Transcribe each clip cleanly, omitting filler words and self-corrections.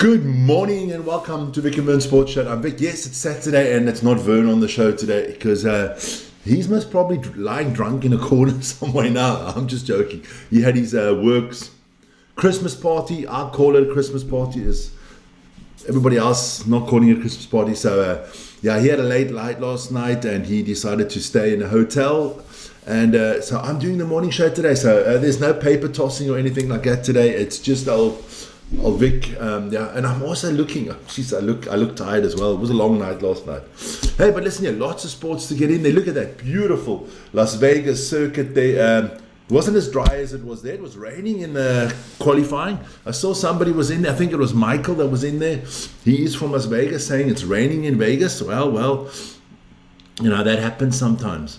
Good morning and welcome to Vic and Vern Sports Show. I'm Vic. Yes, it's Saturday and it's not Vern on the show today because he's most probably lying drunk in a corner somewhere now. I'm just joking. He had his works Christmas party. I call it a Christmas party. Is everybody else not calling it a Christmas party? So yeah, he had a late night last night and he decided to stay in a hotel. And so I'm doing the morning show today. So there's no paper tossing or anything like that today. It's just old Vic, yeah, and I'm also looking. Jeez, I look tired as well. It was a long night last night. Hey, but listen here, lots of sports to get in there. Look at that beautiful Las Vegas circuit there. It wasn't as dry as it was there. It was raining in the qualifying. I saw somebody was in there. I think it was Michael that was in there. He is from Las Vegas, saying it's raining in Vegas. Well, you know that happens sometimes.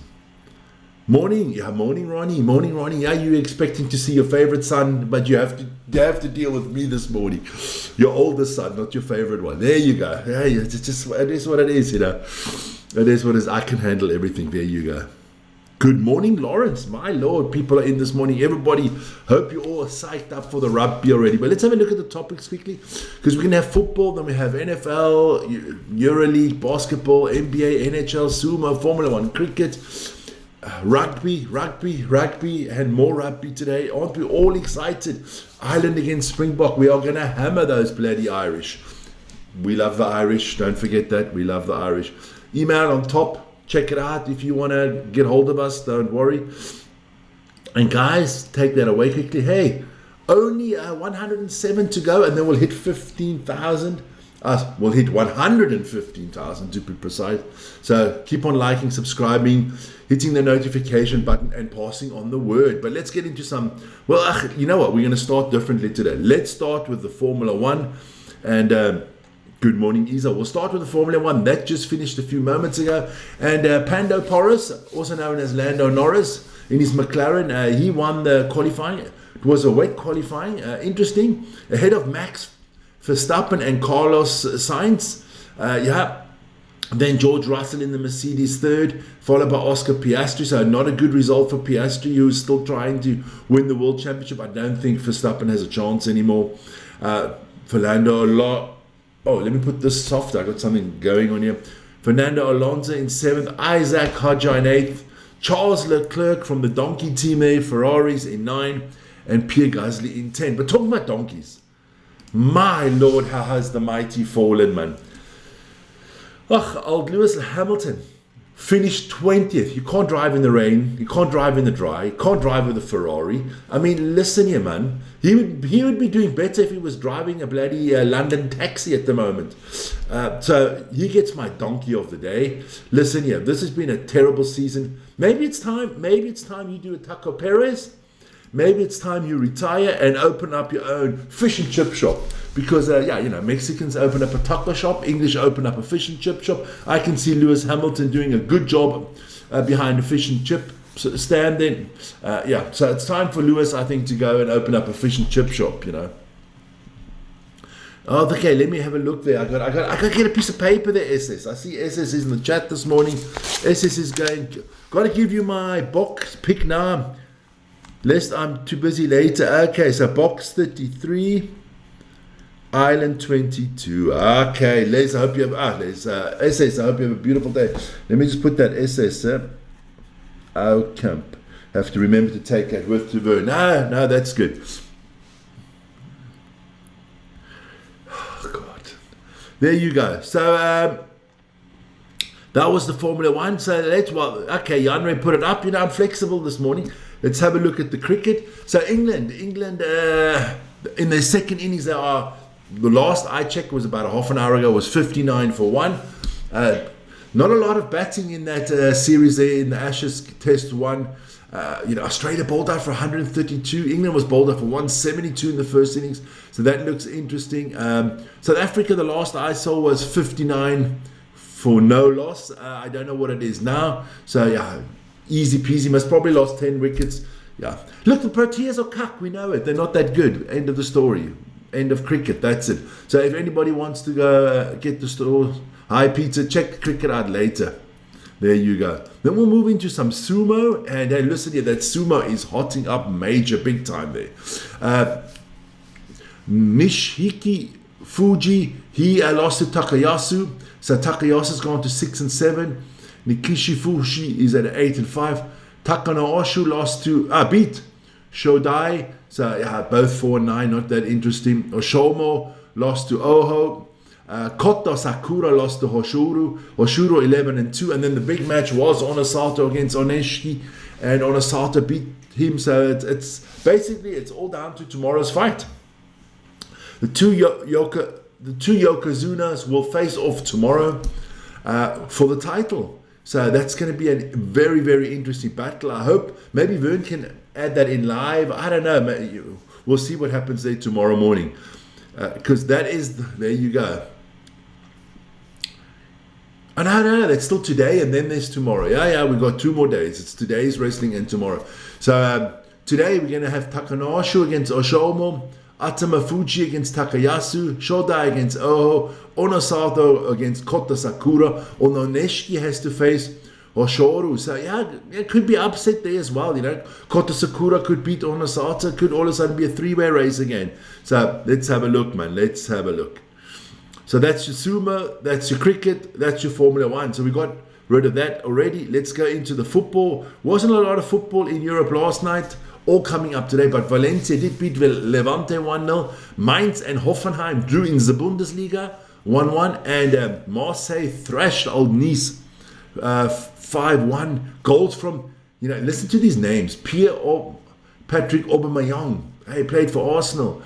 Morning, Ronnie. Yeah, you're expecting to see your favorite son, but you have to deal with me this morning. Your oldest son, not your favorite one. There you go. Yeah, it is what it is, you know. It is what it is. I can handle everything. There you go. Good morning, Lawrence. My Lord, people are in this morning. Everybody, hope you all are psyched up for the rugby already. But let's have a look at the topics quickly, because we can have football, then we have NFL, EuroLeague, basketball, NBA, NHL, sumo, Formula One, cricket. Rugby, and more rugby today. Aren't we all excited? Ireland against Springbok. We are going to hammer those bloody Irish. We love the Irish. Don't forget that. We love the Irish. Email on top. Check it out if you want to get hold of us. Don't worry. And guys, take that away quickly. Hey, only 107 to go, and then we'll hit 15,000. We'll hit 115,000 to be precise. So keep on liking, subscribing, hitting the notification button and passing on the word. But let's get into some, well, you know what? We're going to start differently today. Let's start with the Formula One. And good morning, Isa. We'll start with the Formula One. That just finished a few moments ago. And Pando Porras, also known as Lando Norris, in his McLaren, he won the qualifying. It was a wet qualifying. Interesting. Ahead of Max Verstappen and Carlos Sainz. Then George Russell in the Mercedes third, followed by Oscar Piastri. So not a good result for Piastri, who's still trying to win the World Championship. I don't think Verstappen has a chance anymore. Fernando Alonso. Oh, let me put this soft. I got something going on here. Fernando Alonso in seventh. Isaac Hadjar in eighth. Charles Leclerc from the donkey team there. Ferraris in 9. And Pierre Gasly in 10. But talking about donkeys. My Lord, how has the mighty fallen, man. Old Lewis Hamilton finished 20th. You can't drive in the rain. You can't drive in the dry. You can't drive with a Ferrari. I mean, listen here, man. He would be doing better if he was driving a bloody London taxi at the moment. So he gets my donkey of the day. Listen here, this has been a terrible season. Maybe it's time you do a Taco Perez. Maybe it's time you retire and open up your own fish and chip shop. Because, Mexicans open up a taco shop, English open up a fish and chip shop. I can see Lewis Hamilton doing a good job behind a fish and chip stand then. So it's time for Lewis, I think, to go and open up a fish and chip shop, you know. Oh, okay, let me have a look there. I got to get a piece of paper there, SS. I see SS is in the chat this morning. SS is going, got to give you my box pick now. Lest I'm too busy later. Okay, so box 33, Island 22. Okay, Les, I hope you have, SS, I hope you have a beautiful day. Let me just put that SS, camp. Have to remember to take that with to Vern. No, that's good. Oh, God. There you go. So, that was the Formula One. So okay, Janre put it up. You know, I'm flexible this morning. Let's have a look at the cricket. So England, in their second innings, the last I checked was about a half an hour ago, was 59 for 1. Not a lot of batting in that series there in the Ashes Test 1. Australia bowled out for 132. England was bowled out for 172 in the first innings. So that looks interesting. South Africa, the last I saw was 59 for no loss. I don't know what it is now. So yeah, easy peasy. Must probably lost 10 wickets. Yeah. Look, the Proteas are cuck. We know it. They're not that good. End of the story. End of cricket. That's it. So if anybody wants to go get the store, hi Peter, check cricket out later. There you go. Then we'll move into some sumo. And hey, listen here, that sumo is hotting up major, big time there. Nishiki Fuji, he lost to Takayasu. So Takayasu's gone to 6 and 7. Nikishi Fuji is at 8 and 5. Takanaoshu lost to beat Shodai. So yeah, both 4 and 9, not that interesting. Oshomo lost to Oho. Kota Sakura lost to Hoshuru. Hoshuru 11 and 2. And then the big match was Onosato against Oneshiki. And Onosato beat him. So it's basically it's all down to tomorrow's fight. The two Yokozunas will face off tomorrow for the title. So that's going to be a very, very interesting battle. I hope maybe Vern can add that in live. I don't know. We'll see what happens there tomorrow morning. Because that is, there you go. And no, that's still today and then there's tomorrow. Yeah, we've got 2 more days. It's today's wrestling and tomorrow. So today we're going to have Takanaoshu against Oshomo, Atama Fuji against Takayasu, Shodai against Oho, Onosato against Kota Sakura, Oneshiki has to face Hoshuru. So yeah, it could be upset there as well, you know. Kota Sakura could beat Onosato, could all of a sudden be a 3-way race again. So let's have a look, man. Let's have a look. So that's your sumo, that's your cricket, that's your Formula 1. So we got rid of that already. Let's go into the football. Wasn't a lot of football in Europe last night. All coming up today, but Valencia did beat Levante 1-0. Mainz and Hoffenheim drew in the Bundesliga 1-1, and Marseille thrashed Old Nice 5-1. Goals from, you know, listen to these names: Patrick Aubameyang, he played for Arsenal.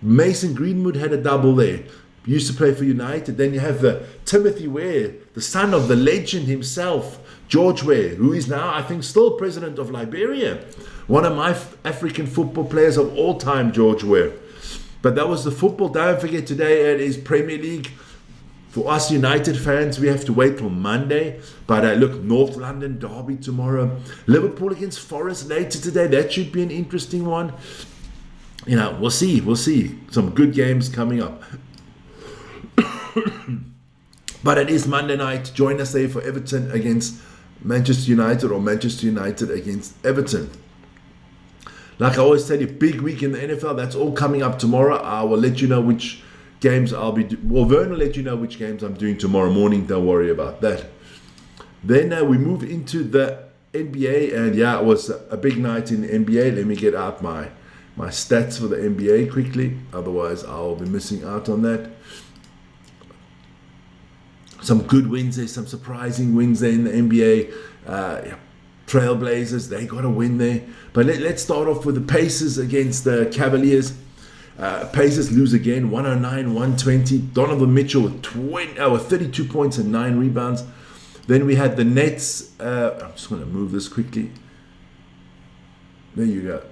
Mason Greenwood had a double there. Used to play for United. Then you have Timothy Weah, the son of the legend himself, George Weah, who is now, I think, still president of Liberia. One of my African football players of all time, George Weah. But that was the football. Don't forget, today it is Premier League. For us United fans, we have to wait till Monday. But look, North London derby tomorrow. Liverpool against Forest later today. That should be an interesting one. You know, we'll see. We'll see. Some good games coming up. But it is Monday night. Join us there for Everton against Manchester United, or Manchester United against Everton. Like I always tell you, big week in the NFL. That's all coming up tomorrow. I will let you know which games I'll be doing. Well, Vern will let you know which games I'm doing tomorrow morning. Don't worry about that. Then we move into the NBA. And yeah, it was a big night in the NBA. Let me get out my stats for the NBA quickly. Otherwise, I'll be missing out on that. Some good wins there, some surprising wins there in the NBA. Trailblazers, they got a win there. But let's start off with the Pacers against the Cavaliers. Pacers lose again, 109-120. Donovan Mitchell with 32 points and 9 rebounds. Then we had the Nets. I'm just going to move this quickly. There you go.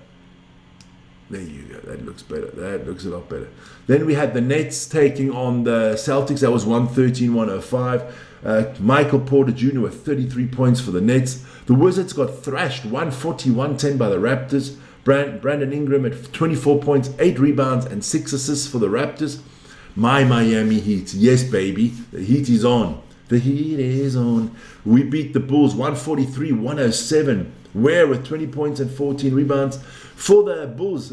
There you go. That looks better. That looks a lot better. Then we had the Nets taking on the Celtics. That was 113-105. Michael Porter Jr. with 33 points for the Nets. The Wizards got thrashed 140-110 by the Raptors. Brandon Ingram at 24 points, 8 rebounds, and 6 assists for the Raptors. My Miami Heat. Yes, baby. The Heat is on. The Heat is on. We beat the Bulls 143-107. Ware with 20 points and 14 rebounds. For the Bulls,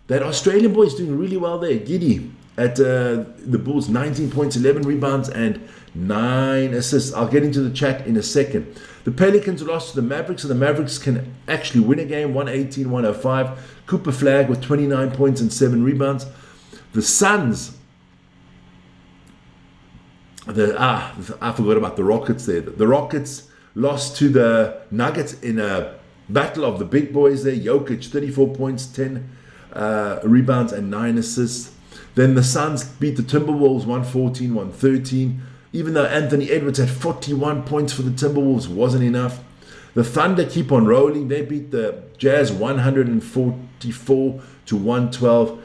that Australian boy is doing really well there. Giddy at the Bulls, 19 points, 11 rebounds, and 9 assists. I'll get into the chat in a second. The Pelicans lost to the Mavericks, so the Mavericks can actually win a game, 118-105. Cooper Flagg with 29 points and 7 rebounds. The Suns, I forgot about the Rockets there. The Rockets lost to the Nuggets in a battle of the big boys there. Jokic, 34 points, 10 rebounds, and 9 assists. Then the Suns beat the Timberwolves 114-113. Even though Anthony Edwards had 41 points for the Timberwolves, wasn't enough. The Thunder keep on rolling. They beat the Jazz 144-112.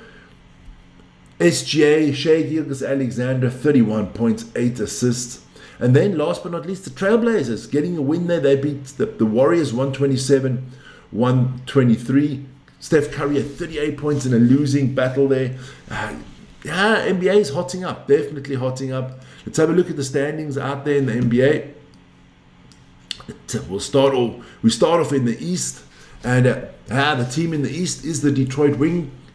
SGA, Shai Gilgeous-Alexander, 31 points, 8 assists. And then last but not least, the Trailblazers getting a win there. They beat the Warriors 127-123. Steph Curry had 38 points in a losing battle there. NBA is hotting up, definitely hotting up. Let's have a look at the standings out there in the NBA. We start off in the East, and the team in the East is the Detroit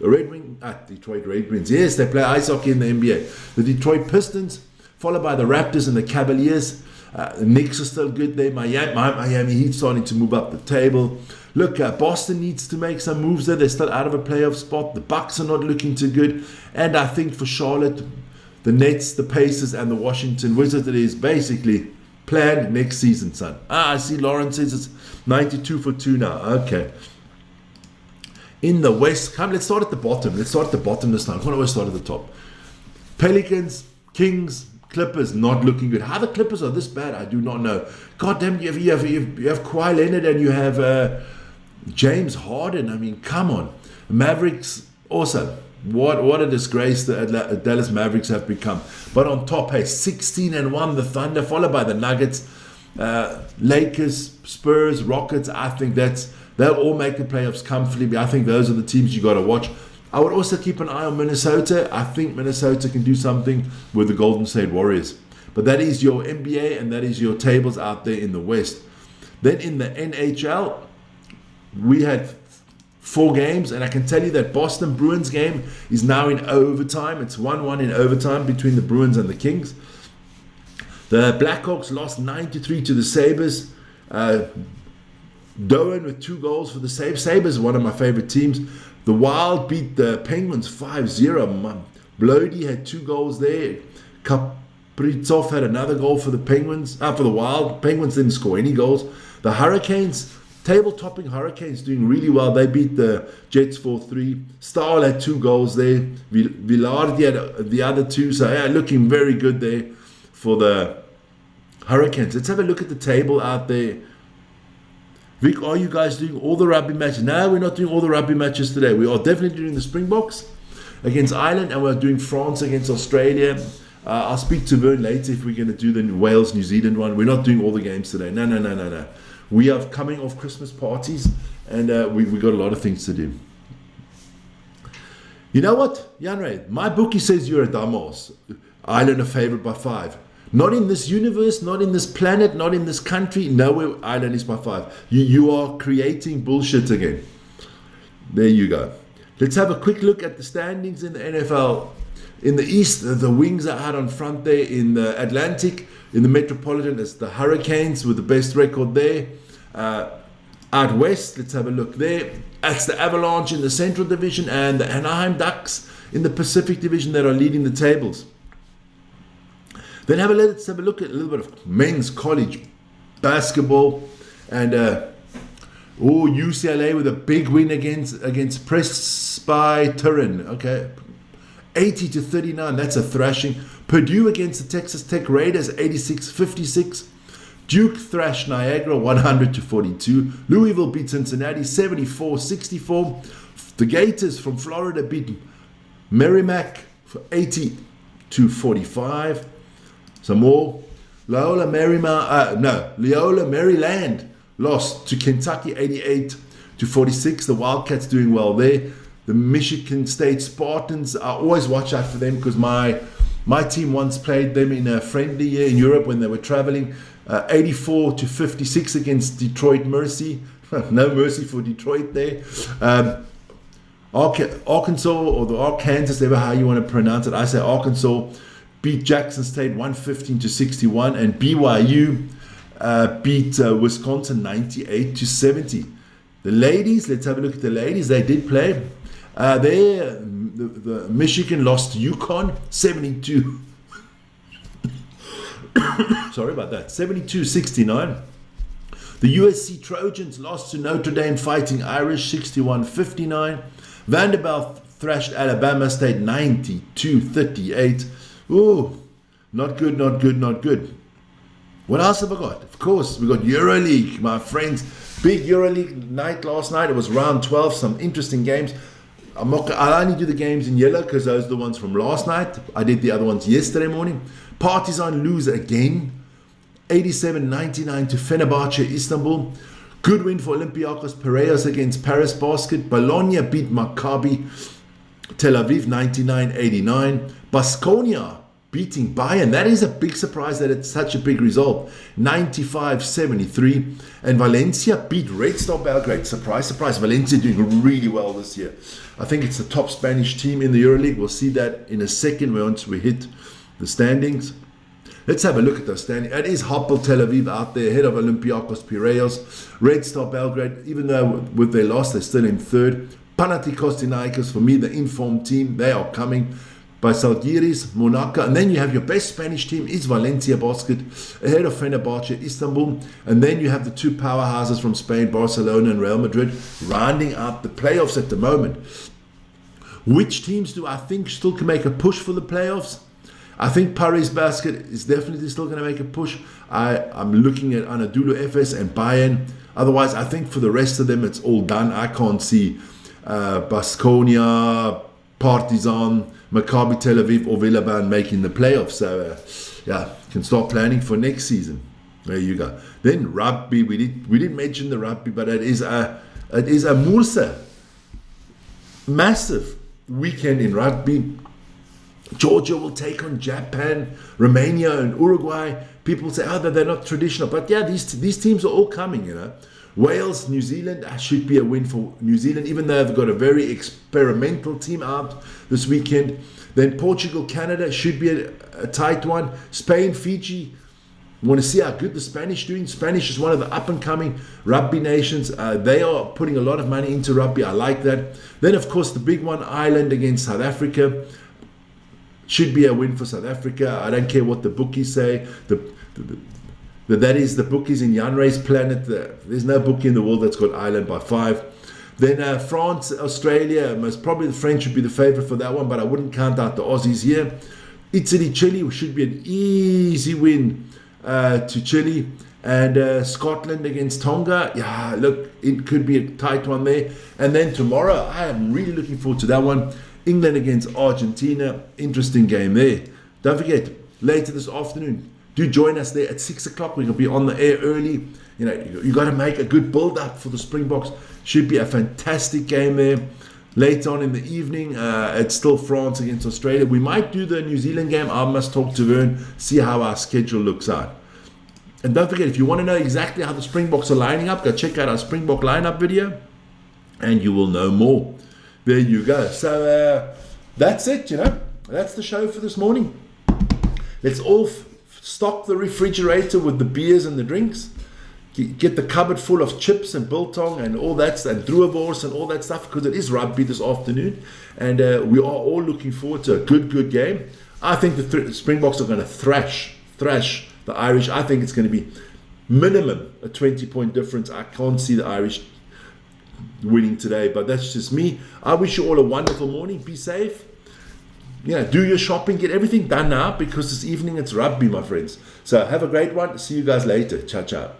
Detroit Red Wings. Yes, they play ice hockey in the NBA. The Detroit Pistons, followed by the Raptors and the Cavaliers. The Knicks are still good there. Miami Heat starting to move up the table. Look, Boston needs to make some moves there. They're still out of a playoff spot. The Bucks are not looking too good. And I think for Charlotte, the Nets, the Pacers, and the Washington Wizards, it is basically planned next season, son. I see Lawrence says it's 92 for 2 now. Okay. In the West, let's start at the bottom. Let's start at the bottom this time. I always start at the top. Pelicans, Kings, Clippers not looking good. How the Clippers are this bad, I do not know. God damn, you have Kawhi Leonard and you have James Harden. I mean, come on. Mavericks also. What a disgrace the Dallas Mavericks have become. But on top, hey, 16-1 the Thunder, followed by the Nuggets, Lakers, Spurs, Rockets. I think they'll all make the playoffs comfortably. I think those are the teams you got to watch. I would also keep an eye on Minnesota. I think Minnesota can do something with the Golden State Warriors. But that is your NBA and that is your tables out there in the West. Then in the NHL, we had 4 games, and I can tell you that Boston Bruins game is now in overtime. It's 1-1 in overtime between the Bruins and the Kings. The Blackhawks lost 9-3 to the Sabres. Doan with 2 goals for the Sabres. Sabres are one of my favorite teams. The Wild beat the Penguins 5-0. Blody had 2 goals there. Kaprizov had another goal for the Penguins. For the Wild. Penguins didn't score any goals. The Hurricanes, table-topping Hurricanes, doing really well. They beat the Jets 4-3. Stahl had 2 goals there. Villardi had the other 2. So yeah, looking very good there for the Hurricanes. Let's have a look at the table out there. Vic, are you guys doing all the rugby matches? No, we're not doing all the rugby matches today. We are definitely doing the Springboks against Ireland, and we're doing France against Australia. I'll speak to Vern later if we're going to do the Wales-New Zealand one. We're not doing all the games today. No. We are coming off Christmas parties, and we got a lot of things to do. You know what, Janre? My bookie says you're a dumbass. Ireland are favourite by 5. Not in this universe, not in this planet, not in this country. Nowhere Ireland is by 5. You are creating bullshit again. There you go. Let's have a quick look at the standings in the NFL. In the East, the Wings are out on front there. In the Atlantic, in the Metropolitan, it's the Hurricanes with the best record there. Out West, let's have a look there. That's the Avalanche in the Central Division and the Anaheim Ducks in the Pacific Division that are leading the tables. Then let's have a look at a little bit of men's college basketball, and UCLA with a big win against Presbyterian. Okay, 80-39. That's a thrashing. Purdue against the Texas Tech Raiders, 86-56. Duke thrashed Niagara, 100-42. Louisville beat Cincinnati, 74-64. The Gators from Florida beat Merrimack for 80-45. Some more. Loyola Maryland lost to Kentucky 88-46. The Wildcats doing well there. The Michigan State Spartans, I always watch out for them because my team once played them in a friendly year in Europe when they were traveling. 84-56 against Detroit Mercy. No mercy for Detroit there. Arkansas, or the Arkansas, whatever how you want to pronounce it. I say Arkansas beat Jackson State 115-61, and BYU beat Wisconsin 98-70. The ladies, let's have a look at the ladies. They did play. The Michigan lost to UConn 72. Sorry about that. 72-69. The USC Trojans lost to Notre Dame Fighting Irish 61-59. Vanderbilt thrashed Alabama State 92-38. Ooh, not good. What else have I got? Of course, we got EuroLeague, my friends. Big EuroLeague night last night. It was round 12. Some interesting games. I'll only do the games in yellow because those are the ones from last night. I did the other ones yesterday morning. Partizan lose again. 87-99 to Fenerbahce Istanbul. Good win for Olympiacos Piraeus against Paris Basket. Bologna beat Maccabi Tel Aviv 99-89. Baskonia beating Bayern. That is a big surprise that it's such a big result. 95-73. And Valencia beat Red Star Belgrade. Surprise, surprise. Valencia doing really well this year. I think it's the top Spanish team in the EuroLeague. We'll see that in a second once we hit the standings. Let's have a look at those standings. It is Hapoel Tel Aviv out there, ahead of Olympiacos Piraeus. Red Star Belgrade, even though with their loss, they're still in third. Panathinaikos, for me, the informed team, they are coming by Zalgiris, Monaco, and then you have your best Spanish team is Valencia Basket, ahead of Fenerbahce, Istanbul, and then you have the two powerhouses from Spain, Barcelona and Real Madrid, rounding out the playoffs at the moment. Which teams do I think still can make a push for the playoffs? I think Paris Basket is definitely still going to make a push. I'm looking at Anadolu Efes and Bayern. Otherwise, I think for the rest of them, it's all done. I can't see Baskonia, Partizan, Maccabi Tel Aviv or Villeurbanne making the playoffs. So yeah, can start planning for next season. There you go. Then rugby, we didn't mention the rugby, but it is a Mursa massive weekend in rugby. Georgia will take on Japan, Romania and Uruguay. People say, oh, they're not traditional, but yeah, these teams are all coming, you know. Wales, New Zealand, should be a win for New Zealand, even though they've got a very experimental team out this weekend. Then Portugal, Canada should be a tight one. Spain, Fiji, want to see how good the Spanish are doing. Spanish is one of the up-and-coming rugby nations. They are putting a lot of money into rugby. I like that. Then, of course, the big one, Ireland against South Africa. Should be a win for South Africa. I don't care what the bookies say. That is the bookies in Jan Ray's planet. There's no bookie in the world that's got Ireland by 5. Then France, Australia, most probably the French would be the favorite for that one, but I wouldn't count out the Aussies here. Italy, Chile should be an easy win to Chile. And Scotland against Tonga, yeah, look, it could be a tight one there. And then tomorrow, I am really looking forward to that one. England against Argentina, interesting game there. Don't forget, later this afternoon, do join us there at 6 o'clock. We're going to be on the air early. You know, you got to make a good build-up for the Springboks. Should be a fantastic game there. Later on in the evening, it's still France against Australia. We might do the New Zealand game. I must talk to Vern, see how our schedule looks out. And don't forget, if you want to know exactly how the Springboks are lining up, go check out our Springbok lineup video, and you will know more. There you go. So that's it, you know. That's the show for this morning. Let's all stock the refrigerator with the beers and the drinks. Get the cupboard full of chips and biltong and all that, and Druivors and all that stuff, because it is rugby this afternoon. And we are all looking forward to a good game. I think the Springboks are going to thrash the Irish. I think it's going to be minimum a 20-point difference. I can't see the Irish winning today, but that's just me. I wish you all a wonderful morning. Be safe. Yeah, do your shopping, get everything done now, because this evening it's rugby, my friends. So have a great one. See you guys later. Ciao, ciao.